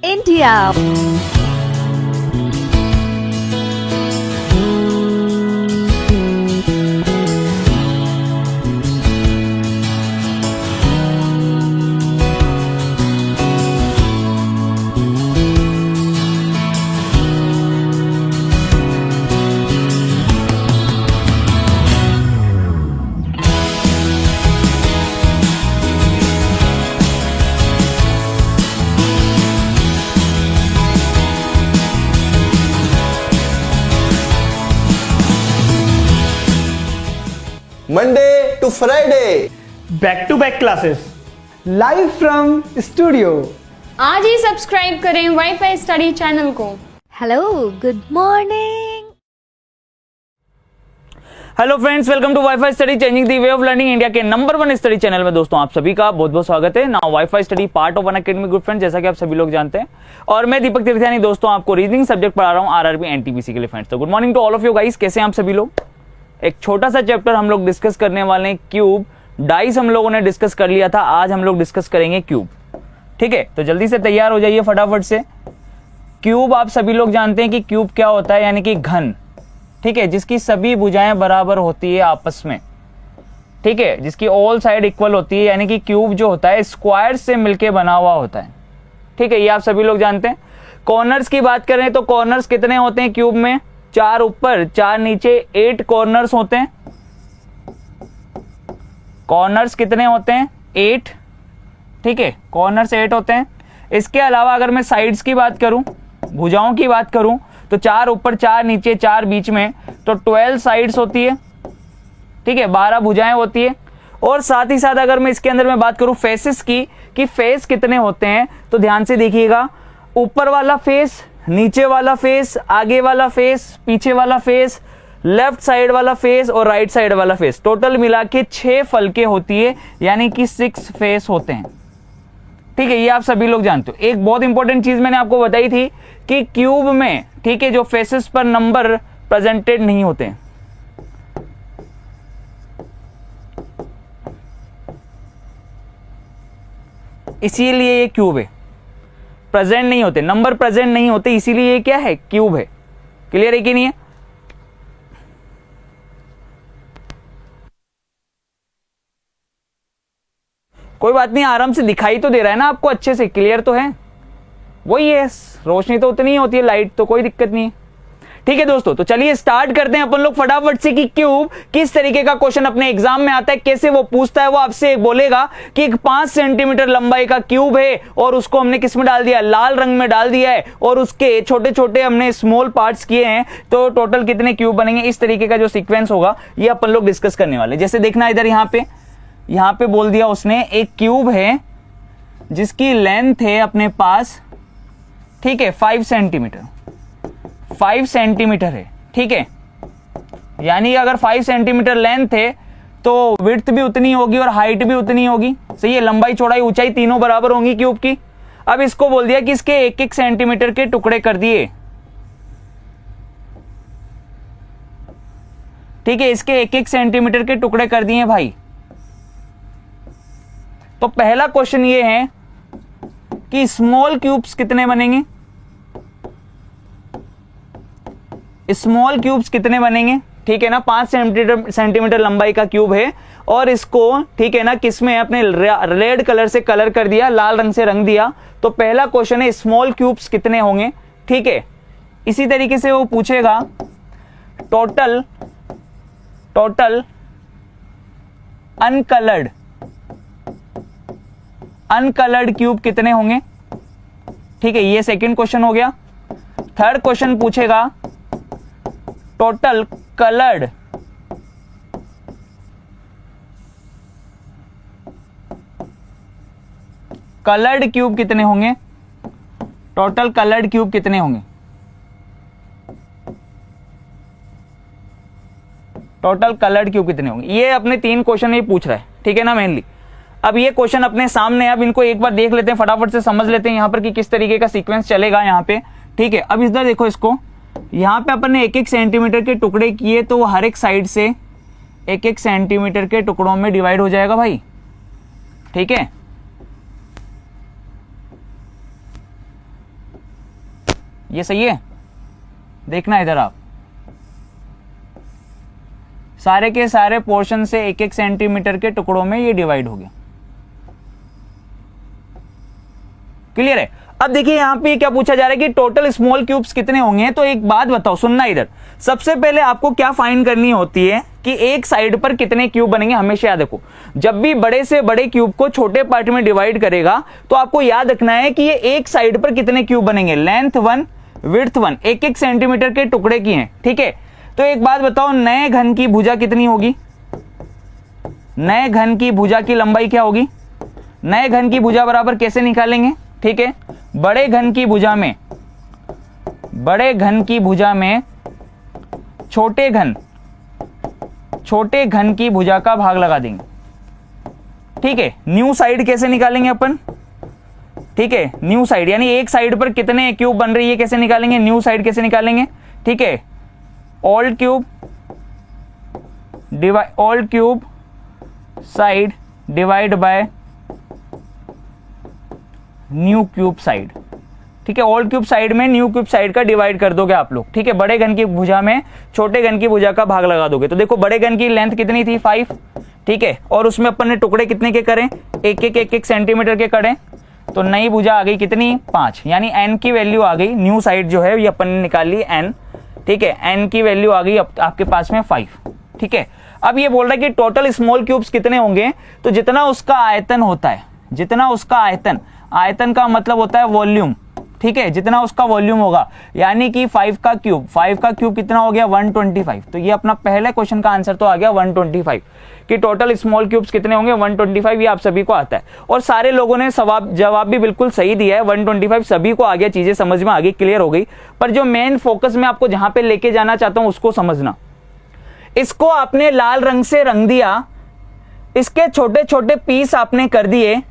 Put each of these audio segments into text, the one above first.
India. Monday to Friday, back to back classes live from studio. आज ही subscribe करें WiFi Study channel को। Hello, good morning. Hello friends, welcome to WiFi Study changing the way of learning India के number 1 study channel में दोस्तों आप सभी का बहुत बहुत स्वागत है। Now WiFi Study part of Unacademy group friend, जैसा कि आप सभी लोग जानते हैं, और मैं दीपक तीर्थयानी दोस्तों आपको रीजनिंग सब्जेक्ट पढ़ा रहा हूं आरआरबी एनटीपीसी के लिए फ्रेंड्स। तो good morning to all of you guys, कैसे हैं आप सभी लोग। एक छोटा सा चैप्टर हम लोग डिस्कस करने वाले हैं, क्यूब। डाइस हम लोगों ने डिस्कस कर लिया था, आज हम लोग डिस्कस करेंगे क्यूब। ठीक है, तो जल्दी से तैयार हो जाइए फटाफट से। क्यूब आप सभी लोग जानते हैं कि क्यूब क्या होता है, यानी कि घन। ठीक है, जिसकी सभी भुजाएं बराबर होती है आपस में। ठीक है, जिसकी ऑल साइड इक्वल होती है, यानी कि क्यूब जो होता है स्क्वायर से मिलके बना हुआ होता है। ठीक है, ये आप सभी लोग जानते हैं। कॉर्नर्स की बात करें तो कॉर्नर्स कितने होते हैं क्यूब में, 4 ऊपर 4 नीचे, 8 कॉर्नर्स होते हैं। कॉर्नर्स कितने होते हैं, 8। ठीक है, कॉर्नर्स 8 होते हैं। इसके अलावा अगर मैं साइड्स की बात करूं, भुजाओं की बात करूं, तो 4 ऊपर 4 नीचे 4 बीच में, तो 12 साइड्स होती है। ठीक है, 12 भुजाएं होती है। और साथ ही साथ अगर मैं इसके अंदर में बात करूं फेसेस की, कि फेस कितने होते हैं, तो ध्यान से देखिएगा, ऊपर वाला फेस, नीचे वाला फेस, आगे वाला फेस, पीछे वाला फेस, लेफ्ट साइड वाला फेस और राइट साइड वाला फेस, टोटल मिला के 6 फलके होती है, यानी कि 6 फेस होते हैं। ठीक है, ये आप सभी लोग जानते हो। एक बहुत इंपॉर्टेंट चीज मैंने आपको बताई थी कि क्यूब में, ठीक है, जो फेसेस पर नंबर प्रेजेंटेड नहीं होते हैं। इसीलिए ये क्यूब है, प्रेजेंट नहीं होते, नंबर प्रेजेंट नहीं होते, इसीलिए ये क्या है, क्यूब है। क्लियर है कि नहीं है। कोई बात नहीं, आराम से दिखाई तो दे रहा है ना आपको, अच्छे से क्लियर तो है। वही है, रोशनी तो उतनी ही होती है, लाइट तो कोई दिक्कत नहीं है। ठीक है दोस्तों, तो चलिए स्टार्ट करते हैं अपन लोग फटाफट से कि क्यूब किस तरीके का क्वेश्चन अपने एग्जाम में आता है, कैसे वो पूछता है। वो आपसे बोलेगा कि एक 5 सेंटीमीटर लंबाई का क्यूब है और उसको हमने किस में डाल दिया, लाल रंग में डाल दिया है, और उसके छोटे छोटे हमने स्मॉल पार्ट्स किए हैं, तो टोटल कितने क्यूब बनेंगे। इस तरीके का जो सीक्वेंस होगा ये अपन लोग डिस्कस करने वाले। जैसे देखना इधर, यहां पे बोल दिया उसने, एक क्यूब है जिसकी लेंथ है अपने पास, ठीक है, 5 सेंटीमीटर। 5 सेंटीमीटर है। ठीक है, यानी अगर 5 सेंटीमीटर लेंथ है तो विड्थ भी उतनी होगी और हाइट भी उतनी होगी। सही है, लंबाई चौड़ाई ऊंचाई तीनों बराबर होंगी क्यूब की। अब इसको बोल दिया कि इसके 1-1 सेंटीमीटर के टुकड़े कर दिए। ठीक है, इसके 1-1 सेंटीमीटर के टुकड़े कर दिए भाई। तो पहला क्वेश्चन ये है कि स्मॉल क्यूब्स कितने बनेंगे, स्मॉल क्यूब्स कितने बनेंगे। ठीक है ना, 5 सेंटीमीटर लंबाई का क्यूब है और इसको, ठीक है ना, किसमें अपने रेड कलर से कलर कर दिया, लाल रंग से रंग दिया। तो पहला क्वेश्चन है स्मॉल क्यूब्स कितने होंगे। ठीक है, इसी तरीके से वो पूछेगा टोटल अनकलर्ड क्यूब कितने होंगे। ठीक है, ये सेकंड क्वेश्चन हो गया। थर्ड क्वेश्चन पूछेगा टोटल कलर्ड क्यूब कितने होंगे, टोटल कलर्ड क्यूब कितने होंगे, टोटल कलर्ड क्यूब कितने होंगे। ये अपने 3 क्वेश्चन ये पूछ रहा है। ठीक है ना, मेनली। अब ये क्वेश्चन अपने सामने, अब इनको एक बार देख लेते हैं, फटाफट से समझ लेते हैं यहां पर कि किस तरीके का सीक्वेंस चलेगा यहां पे। ठीक है, अब इधर देखो, इसको यहां पे अपन ने 1-1 सेंटीमीटर के टुकड़े किए, तो वो हर एक साइड से 1-1 सेंटीमीटर के टुकड़ों में डिवाइड हो जाएगा भाई। ठीक है, ये सही है, देखना इधर आप, सारे के सारे पोर्शन से 1-1 सेंटीमीटर के टुकड़ों में ये डिवाइड हो गया। क्लियर है? अब देखिए यहां पे क्या पूछा जा रहा है कि टोटल स्मॉल क्यूब्स कितने होंगे। तो एक बात बताओ, सुनना इधर, सबसे पहले आपको क्या फाइंड करनी होती है कि एक साइड पर कितने क्यूब बनेंगे। हमेशा याद रखो, जब भी बड़े से बड़े क्यूब को छोटे पार्ट में डिवाइड करेगा तो आपको याद रखना है कि ये एक साइड पर कितने क्यूब बनेंगे। लेंथ 1, विड्थ 1, 1-1 सेंटीमीटर के टुकड़े की हैं। ठीक है, तो एक बात बताओ, नए घन की भुजा कितनी होगी? नए घन की भुजा की लंबाई क्या होगी? नए घन की भुजा बराबर कैसे निकालेंगे? ठीक है, बड़े घन की भुजा में छोटे घन की भुजा का भाग लगा देंगे। ठीक है, न्यू साइड कैसे निकालेंगे अपन? ठीक है, न्यू साइड यानी एक साइड पर कितने क्यूब बन रही है कैसे निकालेंगे? न्यू साइड कैसे निकालेंगे? ठीक है, old cube side divide by new cube side. ठीक है, ओल्ड क्यूब साइड में न्यू क्यूब साइड का डिवाइड कर दोगे आप लोग। ठीक है, बड़े घन की भुजा में छोटे घन की भुजा का भाग लगा दोगे। तो देखो बड़े घन की लेंथ कितनी थी? 5। ठीक है, और उसमें अपन ने टुकड़े कितने के करें? 1-1 सेंटीमीटर के करें। तो नई भुजा आ गई कितनी? 5, यानी n की वैल्यू आ गई। न्यू साइड जो है ये अपन ने निकाल ली n। ठीक है, n की वैल्यू आ गई आपके पास में 5। ठीक है, अब ये बोल रहा है कि टोटल स्मॉल क्यूब्स कितने होंगे। तो जितना उसका आयतन होता है, जितना उसका आयतन का मतलब होता है वॉल्यूम। ठीक है, जितना उसका वॉल्यूम होगा, यानी कि 5 का क्यूब कितना हो गया? 125। तो ये अपना पहले क्वेश्चन का आंसर तो आ गया 125 कि टोटल स्मॉल क्यूब्स कितने होंगे? 125। ये आप सभी को आता है और सारे लोगों ने जवाब भी बिल्कुल सही दिया है। 125 सभी को आ गया, चीजें समझ में आ गई, क्लियर हो गई। पर जो मेन फोकस में आपको जहां पे लेके जाना चाहता हूं उसको समझना। इसको आपने लाल रंग से रंग दिया, इसके छोटे छोटे पीस आपने कर दिए,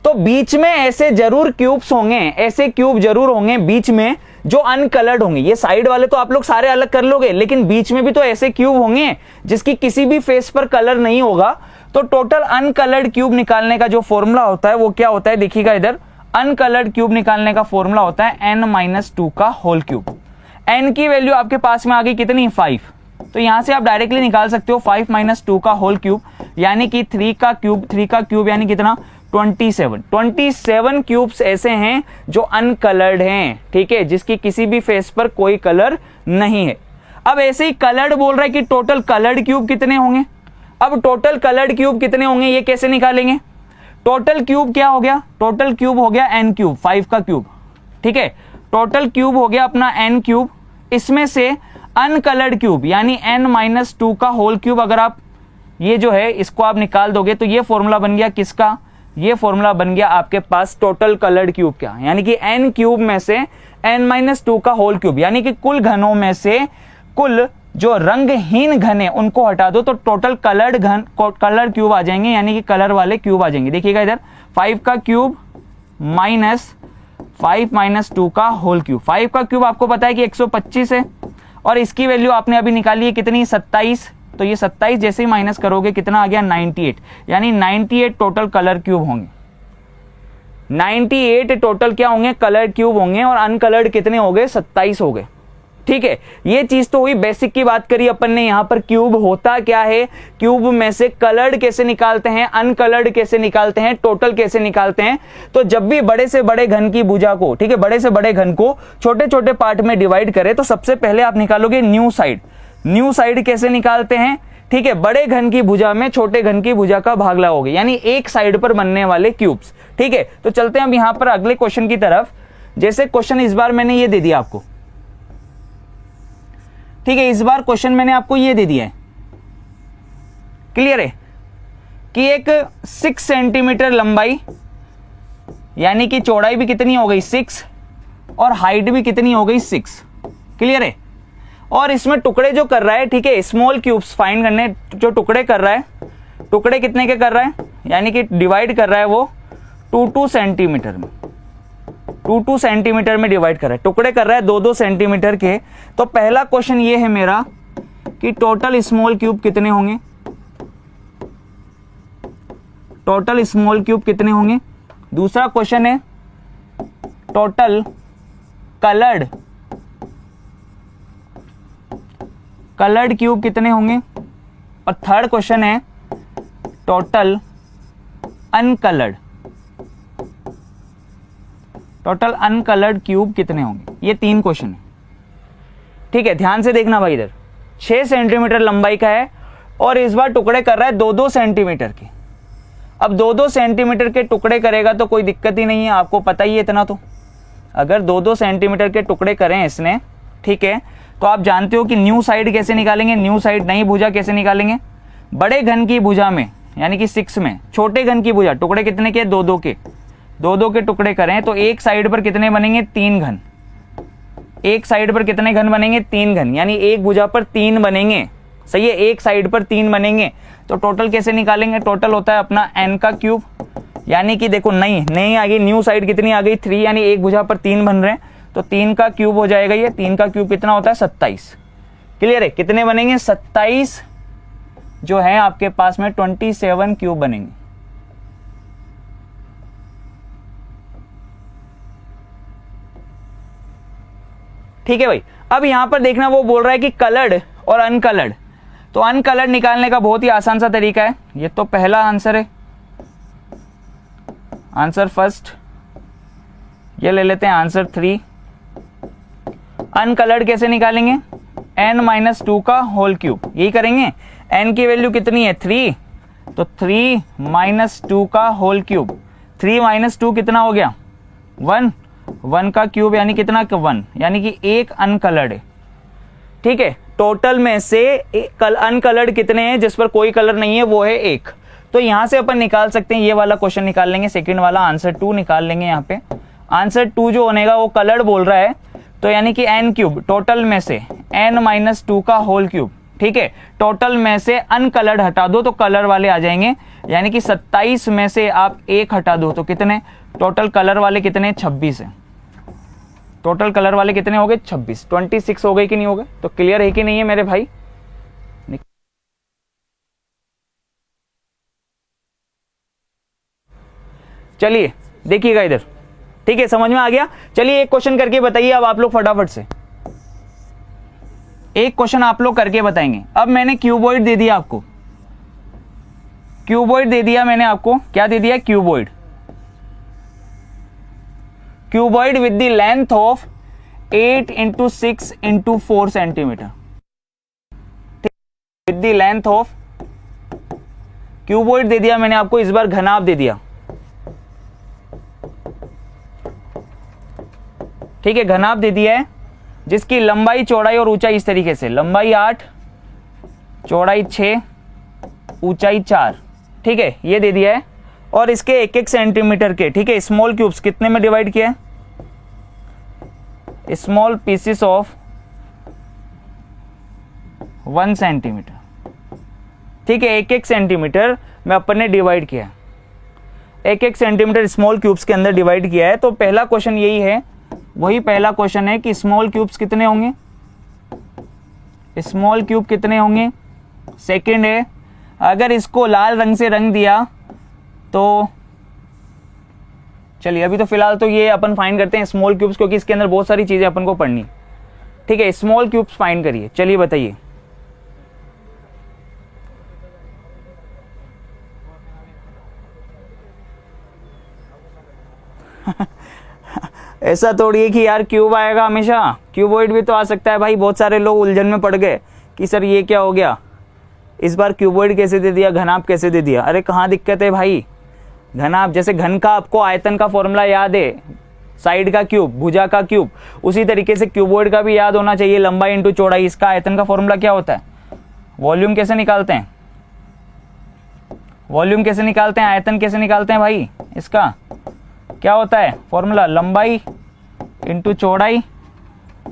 तो बीच में ऐसे जरूर क्यूब्स होंगे, ऐसे क्यूब जरूर होंगे बीच में जो अनकलर्ड होंगे। ये साइड वाले तो आप लोग सारे अलग कर लोगे, लेकिन बीच में भी तो ऐसे क्यूब होंगे जिसकी किसी भी फेस पर कलर नहीं होगा। तो टोटल अनकलर्ड क्यूब निकालने का जो फॉर्मूला होता है वो क्या होता है? देखिएगा इधर, अनकलर्ड क्यूब निकालने का फॉर्मूला होता है n-2 का होल क्यूब। n की वैल्यू आपके पास में आ गई कितनी? 5। तो यहां से आप डायरेक्टली निकाल सकते हो 5 - 2 का होल क्यूब, यानी कि 3 का क्यूब यानी कितना? 27 क्यूब्स ऐसे हैं जो अनकलर्ड हैं। ठीक है, जिसकी किसी भी फेस पर कोई कलर नहीं है। अब ऐसे ही कलर्ड बोल रहा है कि टोटल कलर्ड क्यूब कितने होंगे। अब टोटल कलर्ड क्यूब कितने होंगे ये कैसे निकालेंगे? टोटल क्यूब क्या हो गया? टोटल क्यूब हो गया n क्यूब, 5 का क्यूब। ठीक है, टोटल क्यूब हो गया अपना n क्यूब, इसमें से अनकलर्ड क्यूब यानी n-2 का होल क्यूब अगर आप ये जो है इसको आप निकाल दोगे तो ये फॉर्मूला बन गया किसका? ये फॉर्मूला बन गया आपके पास टोटल कलर्ड क्यूब का, यानी कि n क्यूब में से n-2 का होल क्यूब, यानी कि कुल घनों में से कुल जो रंगहीन घन है उनको हटा दो तो टोटल कलर क्यूब आ जाएंगे, यानी कि कलर वाले क्यूब आ जाएंगे। देखिएगा इधर 5 का क्यूब माइनस 5 - 2 का होल क्यूब। 5 का क्यूब आपको पता है कि 125 है और इसकी वैल्यू आपने अभी निकाली है कितनी? 27। तो ये 27 जैसे ही माइनस करोगे कितना आ गया? 98, यानी 98 टोटल कलर क्यूब होंगे। 98 टोटल क्या होंगे? कलर क्यूब होंगे। और अनकलर्ड कितने हो गए? 27 हो गए। ठीक है, ये चीज तो हुई बेसिक की बात करी अपन ने। यहां पर क्यूब होता क्या है, क्यूब में से कलर्ड कैसे निकालते हैं, अनकलर्ड कैसे निकालते हैं, टोटल कैसे निकालते हैं। तो जब भी बड़े से बड़े घन की भुजा को, ठीक है, बड़े से बड़े घन को छोटे छोटे पार्ट में डिवाइड करें तो सबसे पहले आप निकालोगे न्यू साइड। न्यू साइड कैसे निकालते हैं? ठीक है, बड़े घन की भुजा में छोटे घन की भुजा का भाग लगाओगे, यानी एक साइड पर बनने वाले क्यूब्स। ठीक है, तो चलते हैं अब यहां पर अगले क्वेश्चन की तरफ। जैसे क्वेश्चन इस बार मैंने ये दे दिया आपको, ठीक है, इस बार क्वेश्चन मैंने आपको ये दे दिया है, क्लियर है, कि एक 6 सेंटीमीटर लंबाई यानी कि चौड़ाई भी कितनी हो गई 6 और हाइट भी कितनी हो गई 6, क्लियर है। और इसमें टुकड़े जो कर रहा है, ठीक है, स्मॉल क्यूब्स फाइंड करने जो टुकड़े कर रहा है, टुकड़े कितने के कर रहा है, यानी कि डिवाइड कर रहा है वो 2 सेंटीमीटर में, 2 सेंटीमीटर में डिवाइड कर रहा है, टुकड़े कर रहा है 2 सेंटीमीटर के। तो पहला क्वेश्चन ये है मेरा कि टोटल स्मॉल क्यूब कितने होंगे, टोटल स्मॉल क्यूब कितने होंगे। दूसरा क्वेश्चन है टोटल कलर्ड कलर्ड क्यूब कितने होंगे, और थर्ड क्वेश्चन है टोटल अनकलर्ड क्यूब कितने होंगे। ये 3 क्वेश्चन है, ठीक है। ध्यान से देखना भाई, इधर 6 सेंटीमीटर लंबाई का है और इस बार टुकड़े कर रहा है 2-2 सेंटीमीटर के। अब 2-2 सेंटीमीटर के टुकड़े करेगा तो कोई दिक्कत ही नहीं है, आपको पता ही है इतना। तो अगर 2-2 सेंटीमीटर के टुकड़े करें इसने, ठीक है, तो आप जानते हो कि न्यू साइड कैसे निकालेंगे, न्यू साइड नई भुजा कैसे निकालेंगे। बड़े घन की भुजा में यानी कि 6 में, छोटे घन की भुजा टुकड़े कितने के, 2-2 के, 2-2 के टुकड़े करें तो एक साइड पर कितने बनेंगे, 3 घन। एक साइड पर कितने घन बनेंगे, 3 घन, यानी एक भुजा पर 3 बनेंगे। सही है, एक साइड पर 3 बनेंगे। तो टोटल कैसे निकालेंगे, टोटल होता है अपना n का क्यूब, यानी कि देखो नई आ गई, न्यू साइड कितनी आ गई, 3, यानी एक भुजा पर 3 बन रहे हैं, तो 3 का क्यूब हो जाएगा। ये 3 का क्यूब कितना होता है, 27। क्लियर है, कितने बनेंगे, 27 जो है आपके पास में 27 क्यूब बनेंगे। ठीक है भाई। अब यहां पर देखना, वो बोल रहा है कि कलर्ड और अनकलर्ड, तो अनकलर्ड निकालने का बहुत ही आसान सा तरीका है। ये तो पहला आंसर है, आंसर फर्स्ट। ये ले लेते हैं आंसर 3। अनकलर्ड कैसे निकालेंगे, n-2 का होल क्यूब, यही करेंगे। n की वैल्यू कितनी है, 3, तो 3 - 2 का होल क्यूब। 3 - 2 कितना हो गया, 1, 1 का क्यूब यानी कितना, 1, यानी कि एक अनकलर्ड है। ठीक है, टोटल में से अनकलर्ड कितने हैं, जिस पर कोई कलर नहीं है, वो है 1। तो यहां से अपन निकाल सकते हैं, ये वाला क्वेश्चन निकाल लेंगे, सेकंड वाला आंसर 2 निकाल लेंगे। यहाँ पे आंसर 2 जो बनेगा वो कलर्ड बोल रहा है, तो यानी कि n क्यूब, टोटल में से n - 2 का होल क्यूब। ठीक है, टोटल में से अनकलर्ड हटा दो तो कलर वाले आ जाएंगे, यानी कि 27 में से आप 1 हटा दो तो कितने, टोटल कलर वाले कितने, 26 है। टोटल कलर वाले कितने हो गए, 26, 26 हो गए कि नहीं हो गए। तो क्लियर है कि नहीं है मेरे भाई। चलिए देखिएगा इधर, ठीक है, समझ में आ गया। चलिए एक क्वेश्चन करके बताइए अब आप लोग फटाफट से, एक क्वेश्चन आप लोग करके बताएंगे। अब मैंने क्यूबॉइड दे दिया आपको, क्यूबॉइड दे दिया मैंने आपको, क्या दे दिया, cuboid. Cuboid with the length of 8 × 6 × 4 centimeter, with the length of, cuboid दे दिया मैंने आपको, इस बार घनाभ दे दिया। ठीक है, घनाभ दे दिया है, जिसकी लंबाई, चौड़ाई और ऊंचाई इस तरीके से, लंबाई 8, चौड़ाई 6, ऊंचाई 4। ठीक है, ये दे दिया है, और इसके 1-1 सेंटीमीटर के, ठीक है, स्मॉल क्यूब्स कितने में डिवाइड किया है, स्मॉल पीसेस ऑफ 1 सेंटीमीटर। ठीक है, 1-1 सेंटीमीटर में अपन ने डिवाइड किया, 1-1 सेंटीमीटर स्मॉल क्यूब्स के अंदर डिवाइड किया है। तो पहला क्वेश्चन यही है, वही पहला क्वेश्चन है कि स्मॉल क्यूब्स कितने होंगे, स्मॉल क्यूब कितने होंगे। सेकंड है, अगर इसको लाल रंग से रंग दिया तो, चलिए अभी तो फिलहाल तो ये अपन फाइंड करते हैं स्मॉल क्यूब्स, क्योंकि इसके अंदर बहुत सारी चीजें अपन को पढ़नी। ठीक है, स्मॉल क्यूब्स फाइंड करिए। चलिए बताइए, ऐसा थोड़ी है कि यार क्यूब आएगा हमेशा, क्यूबॉइड भी तो आ सकता है भाई। बहुत सारे लोग उलझन में पड़ गए कि सर ये क्या हो गया, इस बार क्यूबॉइड कैसे दे दिया, घनाभ कैसे दे दिया। अरे कहाँ दिक्कत है भाई, घनाभ जैसे घन का आपको आयतन का फॉर्मूला याद है, साइड का क्यूब, भुजा का क्यूब, उसी तरीके से क्यूबॉइड का भी याद होना चाहिए, लंबाई इंटू चौड़ाई। इसका आयतन का फॉर्मूला क्या होता है, वॉल्यूम कैसे निकालते हैं, वॉल्यूम कैसे निकालते हैं, आयतन कैसे निकालते हैं भाई, इसका क्या होता है फॉर्मूला, लंबाई इंटू चौड़ाई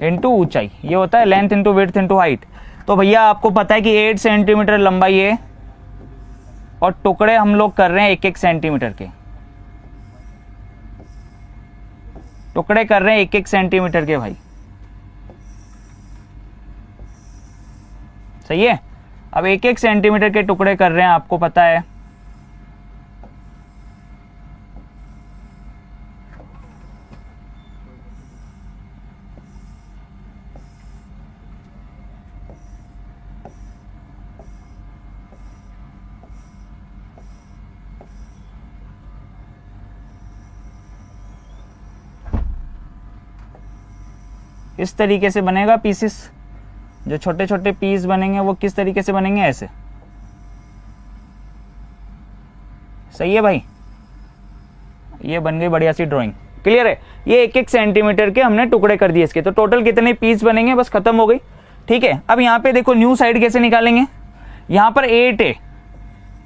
इंटू ऊंचाई, ये होता है length into width into height. तो भैया आपको पता है कि 8 सेंटीमीटर लंबाई है और टुकड़े हम लोग कर रहे हैं 1-1 सेंटीमीटर के, टुकड़े कर रहे हैं 1-1 सेंटीमीटर के भाई। सही है, अब 1-1 सेंटीमीटर के टुकड़े कर रहे हैं, आपको पता है। इस तरीके से बनेगा पीसेस, जो छोटे छोटे पीस बनेंगे वो किस तरीके से बनेंगे, ऐसे। सही है भाई, ये बन गई बढ़िया सी ड्राइंग। क्लियर है, ये 1-1 सेंटीमीटर के हमने टुकड़े कर दिए इसके, तो टोटल कितने पीस बनेंगे, बस खत्म हो गई। ठीक है, अब यहाँ पे देखो न्यू साइड कैसे निकालेंगे। यहाँ पर 8 है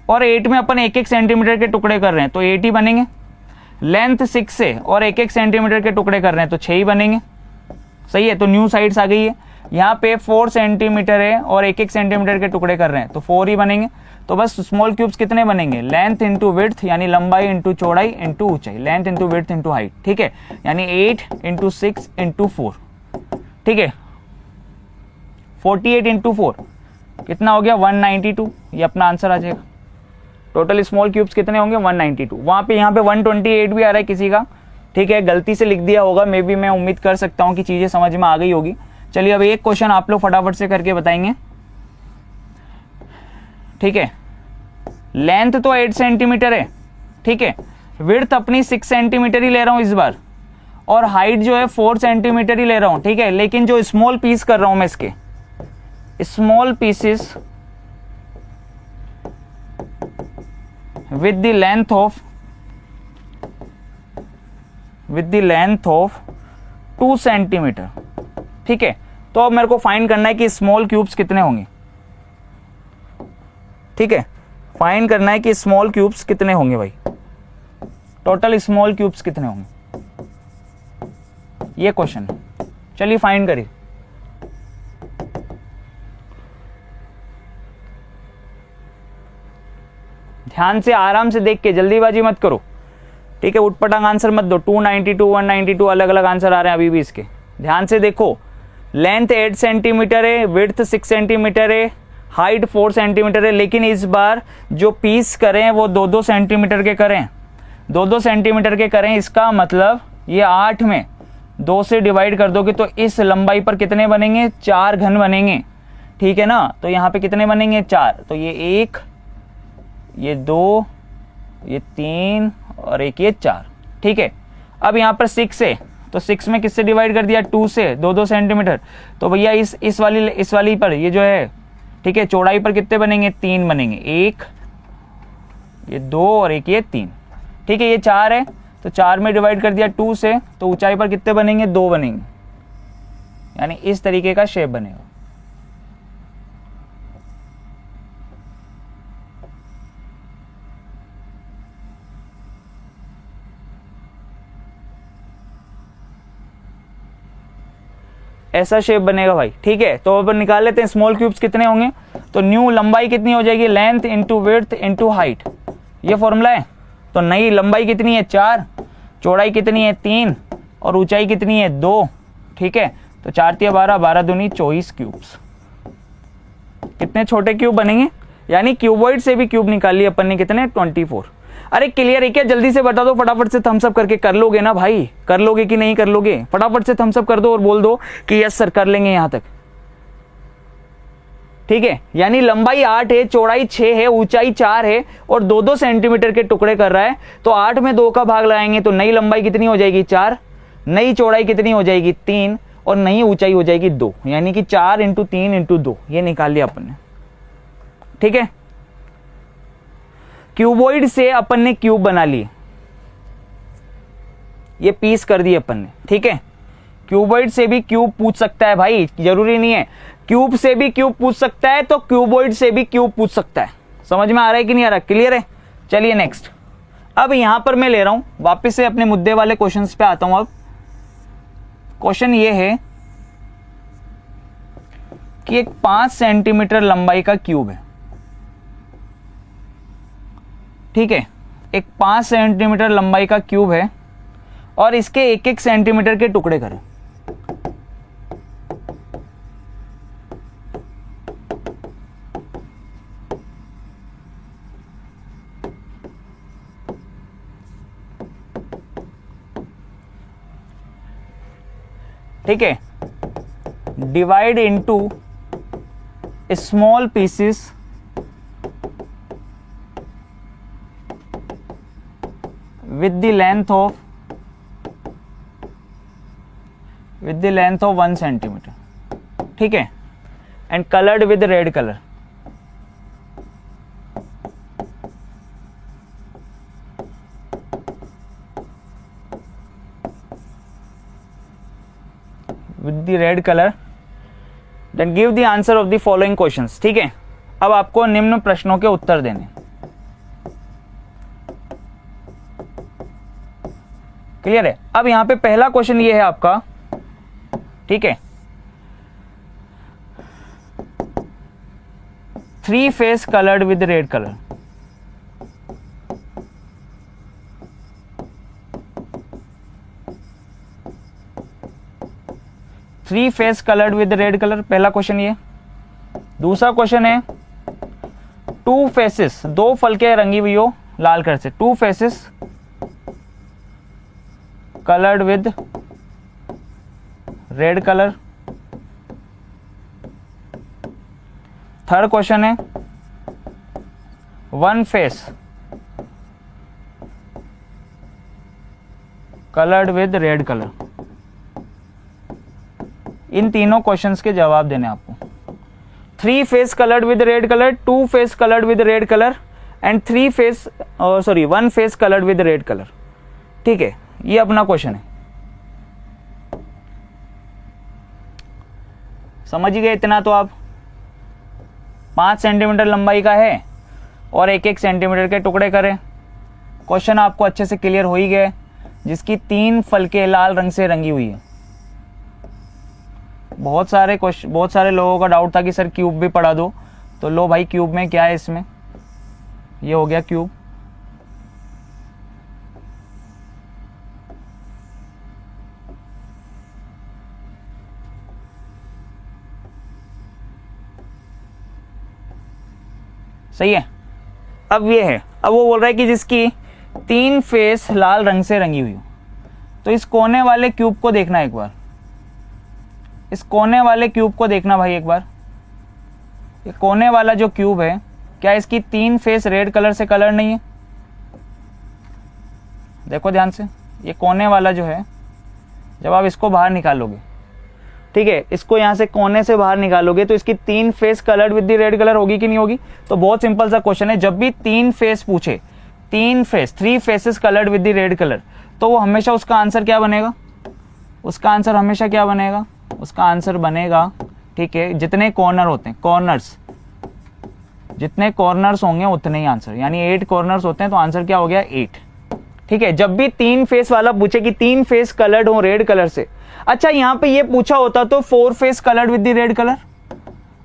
और 8 में अपन 1-1 सेंटीमीटर के टुकड़े कर रहे हैं तो 8 ही बनेंगे। लेंथ 6 है और 1-1 सेंटीमीटर के टुकड़े कर रहे हैं तो 6 ही बनेंगे। सही है, तो न्यू साइड्स आ गई है। यहाँ पे 4 सेंटीमीटर है और 1-1 सेंटीमीटर के टुकड़े कर रहे हैं तो 4 ही बनेंगे। तो बस स्मॉल क्यूब्स कितने बनेंगे, लेंथ इंटू विड्थ, यानी लंबाई इंटू चौड़ाई इंटू ऊंचाई, length into width into height. ठीक है, यानी 8 इंटू 6 इंटू 4। ठीक है, 48 इंटू 4 कितना हो गया, 192। ये अपना आंसर आ जाएगा। टोटल स्मॉल क्यूब्स कितने होंगे, 192। वहां पे यहाँ पे 128 भी आ रहा है किसी का। ठीक है, गलती से लिख दिया होगा, मे बी, मैं उम्मीद कर सकता हूँ कि चीजें समझ में आ गई होगी। चलिए अब एक क्वेश्चन आप लोग फटाफट से करके बताएंगे। ठीक है, लेंथ तो 8 सेंटीमीटर है। ठीक है, विड्थ अपनी 6 सेंटीमीटर ही ले रहा हूं इस बार, और हाइट जो है 4 सेंटीमीटर ही ले रहा हूं। ठीक है, लेकिन जो स्मॉल पीस कर रहा हूं मैं इसके, small pieces with the length of 2 centimetre. ठीक है, तो अब मेरे को फाइंड करना है कि स्मॉल क्यूब्स कितने होंगे। ठीक है, फाइंड करना है कि स्मॉल क्यूब्स कितने होंगे भाई, टोटल स्मॉल क्यूब्स कितने होंगे, ये क्वेश्चन है। चलिए फाइंड करिए। ध्यान से आराम से देख के, जल्दीबाजी मत करो। ठीक है, उठपटांग आंसर मत दो। 292, 192 अलग अलग आंसर आ रहे हैं अभी भी इसके। ध्यान से देखो, लेंथ 8 सेंटीमीटर है, विड्थ 6 सेंटीमीटर है, हाइट 4 सेंटीमीटर है, लेकिन इस बार जो पीस करें वो 2-2 सेंटीमीटर के करें, 2-2 सेंटीमीटर के करें। इसका मतलब ये 8 में 2 से डिवाइड कर दोगे तो इस लंबाई पर कितने बनेंगे, 4 घन बनेंगे। ठीक है ना, तो यहाँ पे कितने बनेंगे, 4। तो ये 1, ये 2, ये 3 और एक ये 4। ठीक है, अब यहाँ पर 6 है तो 6 में किससे डिवाइड कर दिया, 2 से, 2-2 सेंटीमीटर। तो भैया इस वाली पर ये जो है, ठीक है, चौड़ाई पर कितने बनेंगे, 3 बनेंगे। 1, ये 2 और एक ये 3। ठीक है, ये 4 है तो 4 में डिवाइड कर दिया 2 से, तो ऊंचाई पर कितने बनेंगे, 2 बनेंगे, यानी इस तरीके का शेप बनेगा। ऐसा शेप बनेगा भाई। ठीक है, तो अब निकाल लेते हैं स्मॉल क्यूब्स कितने होंगे। तो न्यू लंबाई कितनी हो जाएगी, length into width into height, ये फॉर्मूला है। तो नई लंबाई कितनी है, 4, चौड़ाई कितनी है, 3 और ऊंचाई कितनी है, 2। ठीक है, तो 4 × 12, 12 दूनी 24 क्यूब्स। कितने छोटे क्यूब बनेंगे, यानी क्यूबॉइड से भी क्यूब निकाल लिए अपन ने, कितने, 24। अरे क्लियर है क्या, जल्दी से बता दो, फटाफट से थम्स अप करके। कर लोगे ना भाई, कर लोगे कि नहीं कर लोगे, फटाफट से थम्स अप कर दो और बोल दो कि यस सर कर लेंगे यहां तक। ठीक है, यानी लंबाई 8 है, चौड़ाई 6 है, ऊंचाई 4 है और 2-2 सेंटीमीटर के टुकड़े कर रहा है। तो 8 में 2 का भाग लगाएंगे तो नई लंबाई कितनी हो जाएगी, 4, नई चौड़ाई कितनी हो जाएगी, 3 और नई ऊंचाई हो जाएगी 2, यानी कि 4 × 3 × 2, ये निकाल लिया अपन ने। ठीक है, क्यूबॉइड से अपन ने क्यूब बना लिए, ये पीस कर दिए अपन ने। ठीक है, क्यूबॉइड से भी क्यूब पूछ सकता है भाई, जरूरी नहीं है, क्यूब से भी क्यूब पूछ सकता है तो क्यूबॉइड से भी क्यूब पूछ सकता है। समझ में आ रहा है कि नहीं आ रहा, क्लियर है। चलिए नेक्स्ट, अब यहां पर मैं ले रहा हूं वापस से अपने मुद्दे वाले क्वेश्चंस पे आता हूं। अब क्वेश्चन ये है कि एक 5 सेंटीमीटर लंबाई का क्यूब है। ठीक है, एक 5 सेंटीमीटर लंबाई का क्यूब है और इसके 1-1 सेंटीमीटर के टुकड़े करें। ठीक है, divide into small pieces with the with the length of 1 centimetre, ठीक है, and coloured with red colour. With the red colour, then give the answer of the following questions. ठीक है, अब आपको निम्न प्रश्नों के उत्तर देने। क्लियर है? अब यहां पे पहला क्वेश्चन ये है आपका, ठीक है, 3 face coloured with red colour. Three phase coloured with red colour, पहला क्वेश्चन ये। दूसरा क्वेश्चन है 2 फेसेस, 2 फलके रंगी हुई हो लाल कलर से, 2 faces coloured with red colour. Third question है 1 face coloured with red colour. इन तीनों क्वेश्चंस के जवाब देने आपको। 3 face coloured with red colour, 2 face coloured with red colour and 1 face coloured with red colour. ठीक है, ये अपना क्वेश्चन है। समझ गए इतना? तो आप 5 सेंटीमीटर लंबाई का है और 1-1 सेंटीमीटर के टुकड़े करें। क्वेश्चन आपको अच्छे से क्लियर हो ही गए, जिसकी 3 फलके लाल रंग से रंगी हुई है। बहुत सारे लोगों का डाउट था कि सर क्यूब भी पढ़ा दो, तो लो भाई, क्यूब में क्या है, इसमें ये हो गया क्यूब। सही है? अब ये है, अब वो बोल रहा है कि जिसकी 3 फेस लाल रंग से रंगी हुई हो। तो इस कोने वाले क्यूब को देखना एक बार, इस कोने वाले क्यूब को देखना भाई एक बार। ये कोने वाला जो क्यूब है, क्या इसकी 3 फेस रेड कलर से कलर नहीं है? देखो ध्यान से, ये कोने वाला जो है, जब आप इसको बाहर निकालोगे, ठीक है, इसको यहां से कोने से बाहर निकालोगे तो इसकी 3 face coloured with the red colour होगी कि नहीं होगी? तो बहुत सिंपल सा क्वेश्चन है, जब भी 3 फेस पूछे, 3 faces coloured with the red colour, तो वो हमेशा उसका आंसर क्या बनेगा? उसका आंसर हमेशा क्या बनेगा? उसका आंसर बनेगा, ठीक है, जितने कॉर्नर होते हैं, कॉर्नर्स, जितने कॉर्नर्स होंगे उतने ही आंसर, यानी 8 कॉर्नर्स होते हैं, तो आंसर क्या हो गया? 8। ठीक है, जब भी 3 फेस वाला पूछे कि 3 फेस कलर्ड हो रेड कलर से। अच्छा, यहां पे ये पूछा होता तो 4 face coloured with the red colour,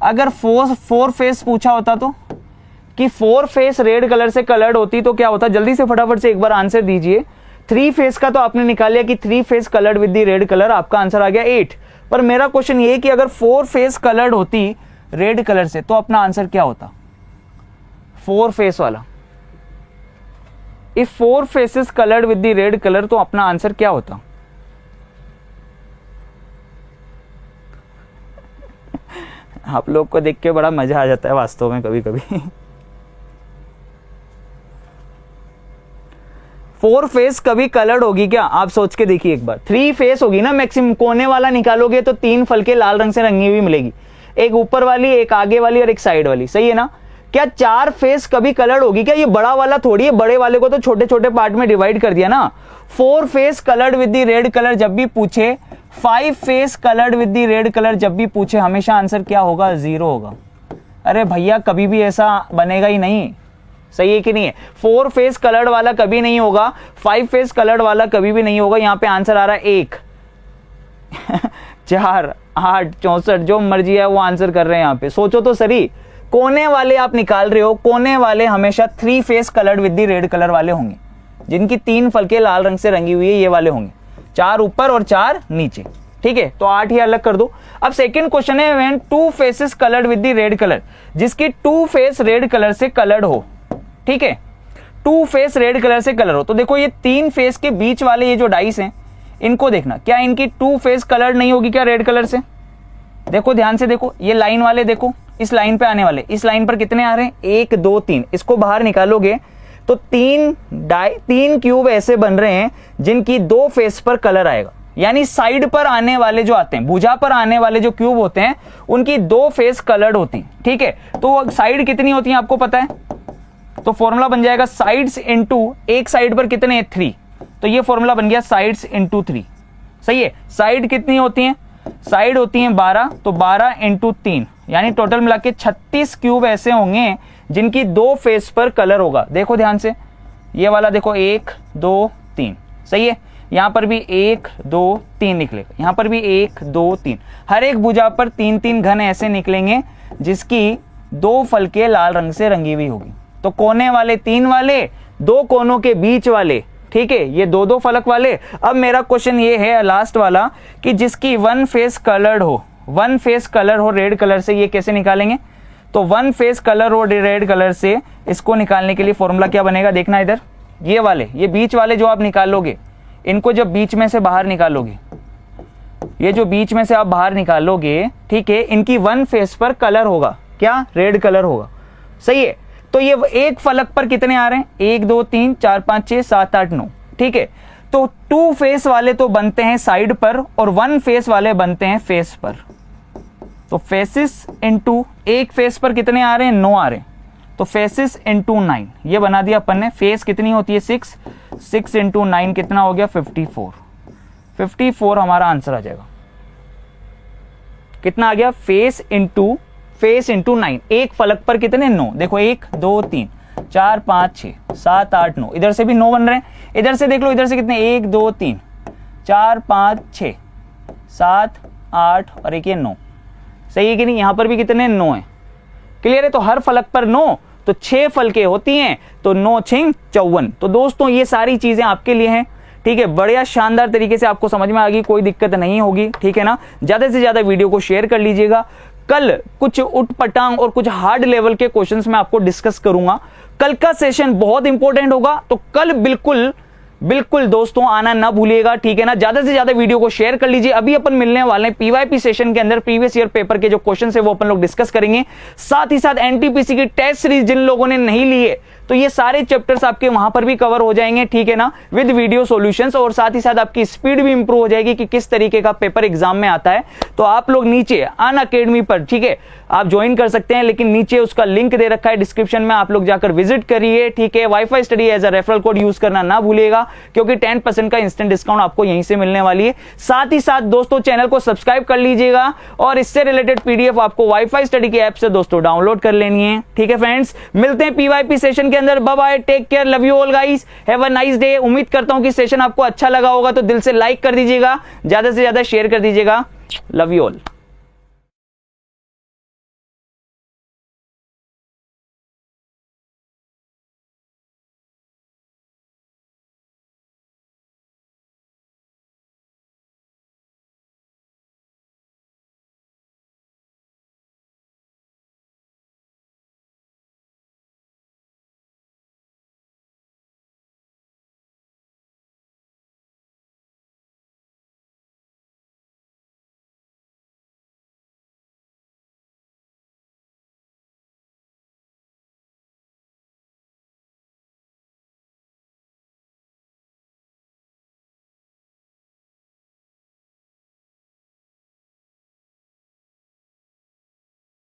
अगर 4 फेस पूछा होता तो, कि 4 फेस रेड कलर से कलर्ड होती तो क्या होता? जल्दी से फटाफट से एक बार आंसर दीजिए। 3 फेस का तो आपने निकाल लिया कि 3 face coloured with the red colour, आपका आंसर आ गया 8। पर मेरा क्वेश्चन ये कि अगर 4 फेस कलर्ड होती रेड कलर से, तो अपना आंसर क्या होता? 4 फेस वाला। If 4 faces coloured with the red colour, तो अपना आंसर क्या होता? आप लोग को देख के बड़ा मजा आ जाता है वास्तव में कभी कभी। 4 फेस कभी कलर्ड होगी क्या? आप सोच के देखिए एक बार। 3 फेस होगी ना मैक्सिमम, कोने वाला निकालोगे तो 3 फलके लाल रंग से रंगी हुई मिलेगी, एक ऊपर वाली, एक आगे वाली और एक साइड वाली। सही है ना? क्या 4 फेस कभी कलर्ड होगी क्या? ये बड़ा वाला थोड़ी है, बड़े वाले को तो छोटे छोटे पार्ट में डिवाइड कर दिया ना। 4 face coloured with the red colour जब भी पूछे, 5 face coloured with the red colour जब भी पूछे, हमेशा आंसर क्या होगा? 0 होगा। अरे भैया, कभी भी ऐसा बनेगा ही नहीं। सही है कि नहीं है? 4 फेस कलर्ड वाला कभी नहीं होगा, 5 फेस कलर्ड वाला कभी भी नहीं होगा। यहां पे आंसर आ रहा है 1 4 8 64, जो मर्जी है वो आंसर कर रहे हैं यहां पे। सोचो तो सही, कोने वाले आप निकाल रहे हो, कोने वाले हमेशा 3 face coloured with the red colour वाले होंगे, जिनकी 3 फलके लाल रंग से रंगी हुई है, ये वाले होंगे, 4 ऊपर और 4 नीचे। ठीक है, तो 8 ही अलग कर दो। अब सेकंड क्वेश्चन है, when 2 faces coloured with the red colour, जिसकी 2 फेस रेड कलर से कलर्ड हो। ठीक है, 2 फेस रेड कलर से कलर हो। तो देखो, ये 3 फेस के बीच वाले ये जो डाइस हैं, इनको देखना, क्या इनकी 2 फेस कलर्ड नहीं होगी क्या रेड कलर से? देखो ध्यान से देखो, ये लाइन वाले देखो, इस लाइन पे आने वाले, इस लाइन पर कितने आ रहे हैं? 1 2 3। इसको बाहर निकालोगे तो 3 क्यूब ऐसे बन रहे हैं जिनकी 2 फेस पर कलर आएगा। यानी साइड पर आने वाले जो आते हैं, भुजा पर आने वाले जो क्यूब होते हैं उनकी 2 फेस कलर्ड होती हैं, ठीक है। तो साइड कितनी होती है आपको पता है, तो फॉर्मूला बन जाएगा साइड्स इनटू, एक साइड पर कितने 3, तो ये फॉर्मूला बन गया साइड्स इनटू 3, सही है। साइड कितनी होती हैं, साइड होती हैं 12, तो 12 इंटू 3 यानी टोटल मिला के 36 क्यूब ऐसे होंगे जिनकी 2 फेस पर कलर होगा। देखो ध्यान से, ये वाला देखो 1 2 3, सही है। यहां पर भी 1 2 3 निकलेगा, यहां पर भी 1 2 3, हर एक भुजा पर 3-3 घन ऐसे निकलेंगे जिसकी 2 फलके लाल रंग से रंगी हुई होगी। तो कोने वाले 3 वाले, 2 कोनों के बीच वाले, ठीक है, ये 2-2 फलक वाले। अब मेरा क्वेश्चन ये है लास्ट वाला कि जिसकी 1 फेस कलर्ड हो, 1 फेस कलर हो रेड कलर से, ये कैसे निकालेंगे, तो 1 फेस कलर हो रेड कलर से, इसको निकालने के लिए फॉर्मूला क्या बनेगा, देखना इधर, ये वाले, ये बीच वाले जो आप निकालोगे, इनको जब बीच में से बाहर निकालोगे, ये जो बीच में से आप बाहर निकालोगे, ठीक है, इनकी 1 फेस पर कलर होगा, क्या, रेड कलर होगा, सही है। तो ये एक फलक पर कितने आ रहे हैं, 1 2 3 4 5 6 7 8 9, ठीक है। तो 2 फेस वाले तो बनते हैं साइड पर और 1 फेस वाले बनते हैं फेस पर। तो फेसिस इंटू, एक फेस पर कितने आ रहे हैं, 9 आ रहे हैं, तो फेसिस इंटू 9 ये बना दिया अपन ने। फेस कितनी होती है 6, 6 इंटू 9 कितना हो गया 54, 54 हमारा आंसर आ जाएगा। कितना आ गया, फेस इंटू 9, एक फलक पर कितने 9, देखो 1 2 3 4 5 6 7 8 9, इधर से भी 9 बन रहे हैं, इधर से देख लो, इधर से कितने 1 2 3 4 5 6 7 8 और एक ये 9, सही है कि नहीं। यहां पर भी कितने 9 है, क्लियर है। तो हर फलक पर 9, तो 6 फलके होती हैं, तो 9 6 54। तो दोस्तों ये सारी चीजें आपके लिए हैं, ठीक है, बढ़िया शानदार तरीके से आपको समझ में आ गई, कोई दिक्कत नहीं होगी, ठीक है ना। ज्यादा से ज्यादा वीडियो को शेयर कर लीजिएगा। कल कुछ उटपटांग और कुछ हार्ड लेवल के क्वेश्चंस मैं आपको डिस्कस करूंगा। कल का सेशन बहुत इंपॉर्टेंट होगा, तो कल बिल्कुल दोस्तों आना ना भूलिएगा, ठीक है ना। ज्यादा से ज्यादा वीडियो को शेयर कर लीजिए। अभी अपन मिलने वाले हैं पीवाईपी सेशन के अंदर, प्रीवियस ईयर पेपर के जो क्वेश्चन है वो अपन लोग डिस्कस करेंगे। साथ ही साथ एनटीपीसी की टेस्ट सीरीज जिन लोगों ने नहीं ली है, तो ये सारे चैप्टर्स आपके वहां पर भी कवर हो जाएंगे, ठीक है ना, विद वीडियो सॉल्यूशंस। और साथ ही साथ आपकी स्पीड भी इंप्रूव हो जाएगी कि किस तरीके का पेपर एग्जाम में आता है। तो आप लोग नीचे अनअकैडमी पर, ठीक है, आप ज्वाइन कर सकते हैं, लेकिन नीचे उसका लिंक दे रखा है डिस्क्रिप्शन में, आप लोग जाकर विजिट करिए, ठीक है। WiFi Study as a referral code use करना ना भूलिएगा, क्योंकि 10% का इंस्टेंट डिस्काउंट आपको यहीं से मिलने वाली है। साथ ही साथ दोस्तों चैनल को सब्सक्राइब कर लीजिएगा और इससे रिलेटेड पीडीएफ आपको वाईफाई स्टडी की ऐप से दोस्तों डाउनलोड कर लेनी है, ठीक है फ्रेंड्स। मिलते हैं पीवाईपी सेशन के अंदर। Bye bye, take care, love you all guys, have a nice day. उम्मीद करता हूं कि सेशन आपको अच्छा लगा होगा, तो दिल से लाइक कर दीजिएगा, ज्यादा से ज्यादा शेयर कर दीजिएगा। Love you all.